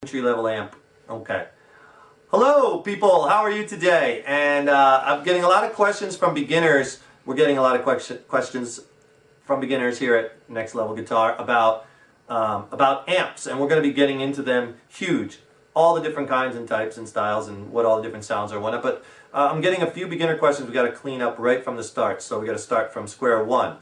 Entry-level amp. Okay. Hello people, how are you today? And I'm getting a lot of questions from beginners. We're getting a lot of questions from beginners here at Next Level Guitar about amps, and we're going to be getting into them huge. All the different kinds and types and styles and what all the different sounds are and whatnot. But I'm getting a few beginner questions we got to clean up right from the start. So we got to start from square one.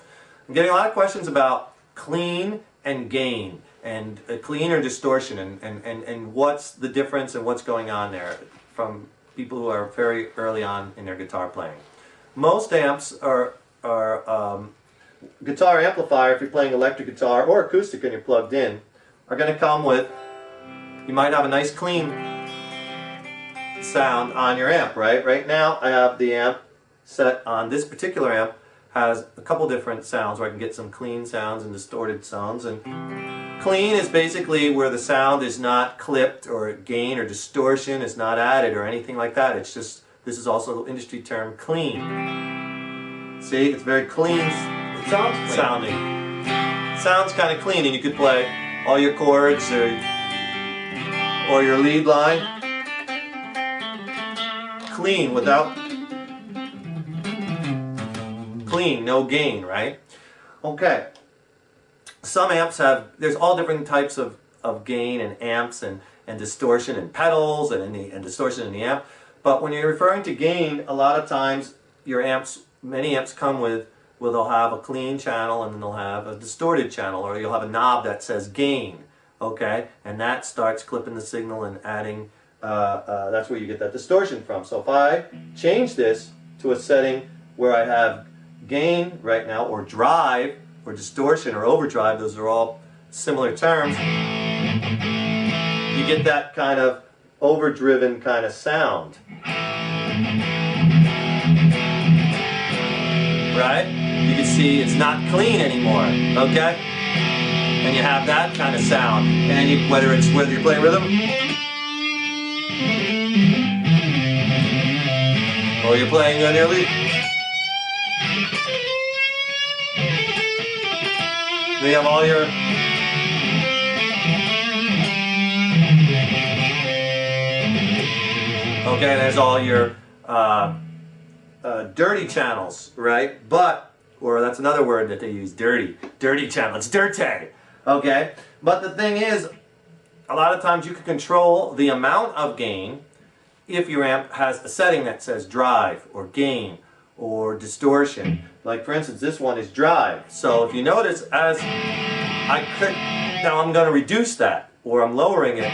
I'm getting a lot of questions about clean and gain, and clean or distortion, and what's the difference and what's going on there from people who are very early on in their guitar playing. Most amps are guitar amplifier, if you're playing electric guitar or acoustic and you're plugged in, are going to come with, you might have a nice clean sound on your amp, right? Right now I have the amp set on this particular amp, has a couple different sounds where I can get some clean sounds and distorted sounds. And clean is basically where the sound is not clipped, or gain or distortion is not added or anything like that. It's just, this is also the industry term, clean. See, it's very clean, it sounds clean sounding. Sounds kind of clean, and you could play all your chords or your lead line clean without clean, no gain, right? Okay. Some amps have, there's all different types of gain and amps and distortion and pedals and distortion in the amp. But when you're referring to gain, a lot of times your amps, many amps come with, well, they'll have a clean channel and then they'll have a distorted channel, or you'll have a knob that says gain, okay? And that starts clipping the signal and adding, that's where you get that distortion from. So if I change this to a setting where I have gain right now, or drive, or distortion, or overdrive, those are all similar terms, you get that kind of overdriven kind of sound. Right? You can see it's not clean anymore, okay? And you have that kind of sound. And you, whether you're playing rhythm, or you're playing on your lead, then you have all your okay, there's all your dirty channels, right? But, or that's another word that they use, dirty channel, it's dirty, okay? But the thing is, a lot of times you can control the amount of gain if your amp has a setting that says drive, or gain, or distortion. Like for instance, this one is drive. So if you notice, as I click, now I'm going to reduce that, or I'm lowering it,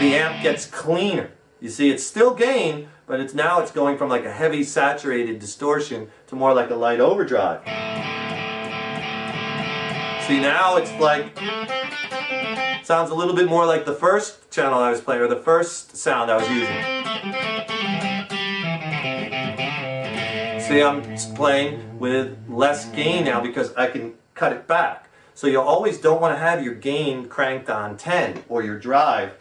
the amp gets cleaner. You see, it's still gain, but it's going from like a heavy saturated distortion to more like a light overdrive. See, now it's like, sounds a little bit more like the first channel I was playing, or the first sound I was using. See, I'm playing with less gain now because I can cut it back. So you always don't want to have your gain cranked on 10, or your drive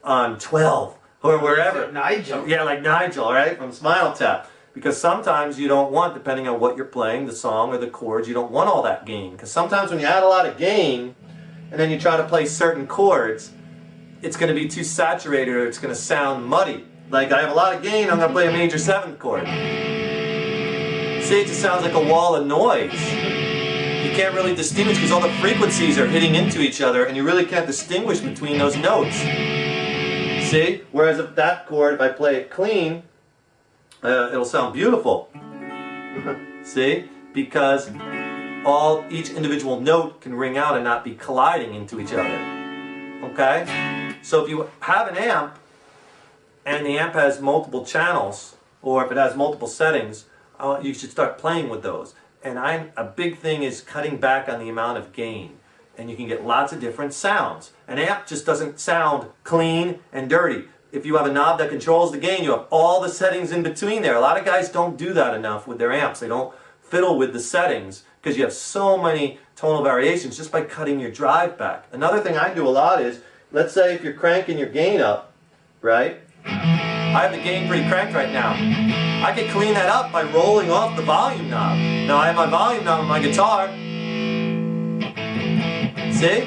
on 12, or wherever. Like Nigel. Yeah, like Nigel, right? From Spinal Tap. Because sometimes you don't want, depending on what you're playing, the song or the chords, you don't want all that gain. Because sometimes when you add a lot of gain, and then you try to play certain chords, it's going to be too saturated, or it's going to sound muddy. Like, I have a lot of gain, I'm going to play a major 7th chord. See, it just sounds like a wall of noise. You can't really distinguish because all the frequencies are hitting into each other, and you really can't distinguish between those notes. See? Whereas if that chord, if I play it clean, it'll sound beautiful. See? Because each individual note can ring out and not be colliding into each other. Okay? So if you have an amp, and the amp has multiple channels, or if it has multiple settings, you should start playing with those. And a big thing is cutting back on the amount of gain. And you can get lots of different sounds. An amp just doesn't sound clean and dirty. If you have a knob that controls the gain, you have all the settings in between there. A lot of guys don't do that enough with their amps. They don't fiddle with the settings because you have so many tonal variations just by cutting your drive back. Another thing I do a lot is, let's say if you're cranking your gain up, right? I have the gain pretty cranked right now. I can clean that up by rolling off the volume knob. Now I have my volume knob on my guitar. See?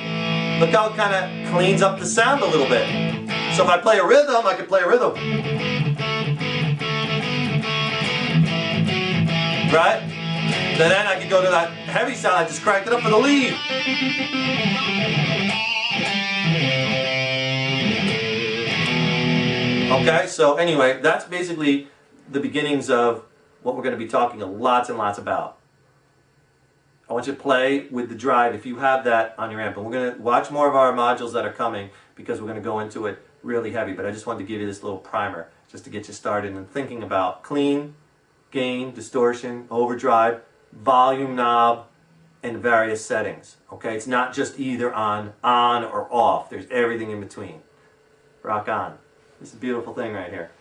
Look how it kind of cleans up the sound a little bit. So if I play a rhythm, I can play a rhythm. Right? Then I can go to that heavy sound. I just cranked it up for the lead. Okay, so anyway, that's basically the beginnings of what we're going to be talking lots and lots about. I want you to play with the drive if you have that on your amp. And we're going to watch more of our modules that are coming because we're going to go into it really heavy. But I just wanted to give you this little primer just to get you started in thinking about clean, gain, distortion, overdrive, volume knob, and various settings. Okay, it's not just either on or off. There's everything in between. Rock on. This is a beautiful thing right here.